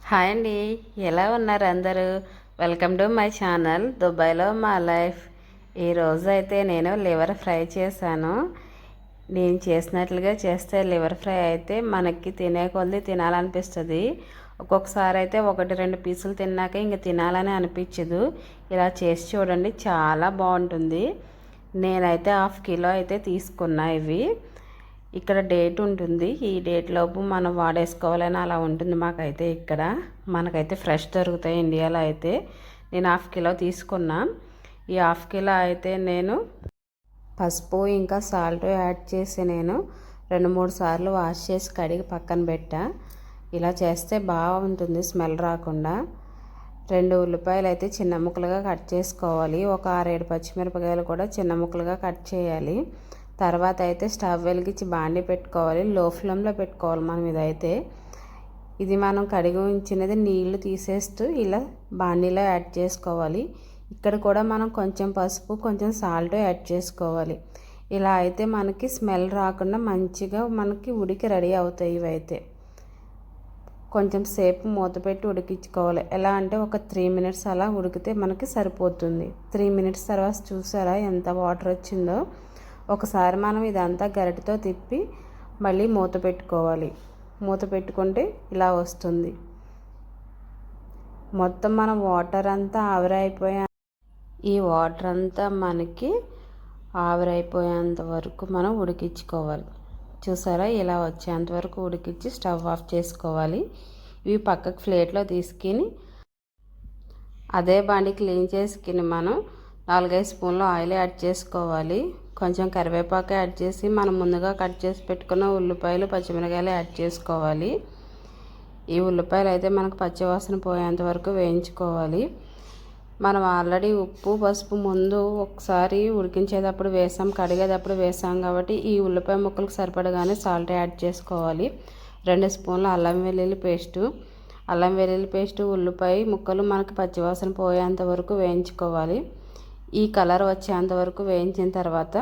Hi అండి, ఎలా ఉన్నారు అందరూ? వెల్కమ్ టు మై ఛానల్ దుబాయ్లో మా లైఫ్. ఈరోజు అయితే నేను లివర్ ఫ్రై చేశాను. నేను చేసినట్లుగా చేస్తే లివర్ ఫ్రై అయితే మనకి తినే కొద్ది తినాలనిపిస్తుంది. ఒక్కొక్కసారి అయితే 1-2 పీసులు తిన్నాక ఇంక తినాలని అనిపించదు. ఇలా చేసి చూడండి, చాలా బాగుంటుంది. నేనైతే 1/2 కిలో అయితే తీసుకున్నా. ఇవి ఇక్కడ డేట్ ఉంటుంది, ఈ డేట్ లోపు మనం వాడేసుకోవాలని అలా ఉంటుంది. మనకైతే ఫ్రెష్ దొరుకుతాయి ఇండియాలో. అయితే నేను 1/2 కిలో తీసుకున్నా. ఈ 1/2 కిలో అయితే నేను పసుపు ఇంకా సాల్ట్ యాడ్ చేసి నేను 2-3 సార్లు వాష్ చేసి కడిగి పక్కన పెట్టా. ఇలా చేస్తే బాగుంటుంది, స్మెల్ రాకుండా. 2 ఉల్లిపాయలు అయితే చిన్న ముక్కలుగా కట్ చేసుకోవాలి. ఒక 6-7 పచ్చిమిరపకాయలు కూడా చిన్న ముక్కలుగా కట్ చేయాలి. తర్వాత అయితే స్టవ్ వెలిగించి బాండి పెట్టుకోవాలి. లో ఫ్లేమ్లో పెట్టుకోవాలి మనం. ఇది మనం కడిగి ఉంచినది నీళ్లు తీసేస్తూ ఇలా బాండీలో యాడ్ చేసుకోవాలి. ఇక్కడ కూడా మనం కొంచెం పసుపు కొంచెం సాల్ట్ యాడ్ చేసుకోవాలి. ఇలా అయితే మనకి స్మెల్ రాకుండా మంచిగా మనకి ఉడికి రెడీ అవుతాయి. ఇవైతే కొంచెం సేపు మూత పెట్టి ఉడికించుకోవాలి. ఎలా అంటే ఒక 3 మినిట్స్ అలా ఉడికితే మనకి సరిపోతుంది. 3 మినిట్స్ తర్వాత చూసారా ఎంత వాటర్ వచ్చిందో? ఒకసారి మనం ఇదంతా గరిటెతో తిప్పి మళ్ళీ మూత పెట్టుకోవాలి. మూత పెట్టుకుంటే ఇలా వస్తుంది. మొత్తం మనం వాటర్ అంతా ఈ వాటర్ అంతా మనకి ఆవిరైపోయేంత వరకు మనం ఉడికించుకోవాలి. చూసారా, ఇలా వచ్చేంత వరకు ఉడికించి స్టవ్ ఆఫ్ చేసుకోవాలి. ఇవి పక్కకు ప్లేట్లో తీసుకుని అదే బండి క్లీన్ చేసుకుని మనం 4-5 స్పూన్లు ఆయిల్ యాడ్ చేసుకోవాలి. కొంచెం కరివేపాకు యాడ్ చేసి మనం ముందుగా కట్ చేసి పెట్టుకున్న ఉల్లిపాయలు పచ్చిమిరపకాయలు యాడ్ చేసుకోవాలి. ఈ ఉల్లిపాయలు అయితే మనకు పచ్చివాసన పోయేంత వరకు వేయించుకోవాలి. మనం ఆల్రెడీ ఉప్పు పసుపు ముందు ఒకసారి ఉడికించేటప్పుడు వేసాం, కడిగేటప్పుడు వేసాం కాబట్టి ఈ ఉల్లిపాయ ముక్కలకు సరిపడగానే సాల్ట్ యాడ్ చేసుకోవాలి. 2 స్పూన్ల అల్లం వెల్లుల్లి పేస్టు ఉల్లిపాయ ముక్కలు మనకు పచ్చివాసన పోయేంత వరకు వేయించుకోవాలి. ఈ కలర్ వచ్చేంత వరకు వేయించిన తర్వాత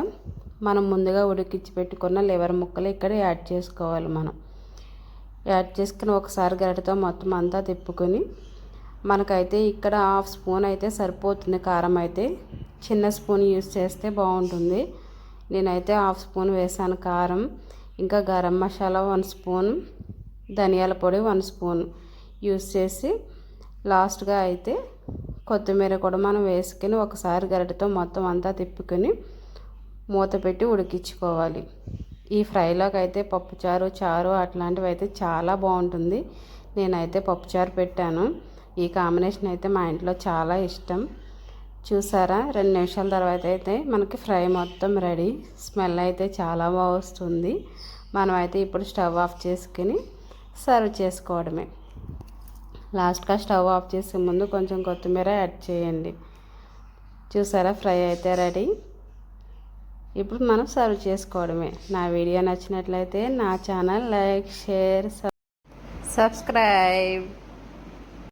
మనం ముందుగా ఉడికించి పెట్టుకున్న లివర్ ముక్కలు ఇక్కడ యాడ్ చేసుకోవాలి. యాడ్ చేసుకుని ఒకసారి గరిటెతో మొత్తం అంతా తిప్పుకొని మనకైతే ఇక్కడ 1/2 స్పూన్ అయితే సరిపోతుంది. కారం అయితే చిన్న స్పూన్ యూస్ చేస్తే బాగుంటుంది. నేనైతే 1/2 స్పూన్ వేసాను కారం. ఇంకా గరం మసాలా 1 స్పూన్, ధనియాల పొడి 1 స్పూన్ యూస్ చేసి లాస్ట్గా అయితే కొత్తిమీర కూడా మనం వేసుకొని ఒకసారి గరిటెతో మొత్తం అంతా తిప్పుకొని మూత పెట్టి ఉడికించుకోవాలి. ఈ ఫ్రైలోకి అయితే పప్పుచారు చారు అట్లాంటివి అయితే చాలా బాగుంటుంది. నేనైతే పప్పుచారు పెట్టాను. ఈ కాంబినేషన్ అయితే మా ఇంట్లో చాలా ఇష్టం. చూసారా, 2 నిమిషాల తర్వాత అయితే మనకి ఫ్రై మొత్తం రెడీ. స్మెల్ అయితే చాలా బాగా వస్తుంది. మనం అయితే ఇప్పుడు స్టవ్ ఆఫ్ చేసుకుని సర్వ్ చేసుకోవడమే. లాస్ట్గా స్టవ్ ఆఫ్ చేసే ముందు కొంచెం కొత్తిమీర యాడ్ చేయండి. చూసారా, ఫ్రై అయితే రెడీ. ఇప్పుడు మనం సర్వ్ చేసుకోవడమే. నా వీడియో నచ్చినట్లయితే నా ఛానల్ లైక్, షేర్, సబ్స్క్రైబ్.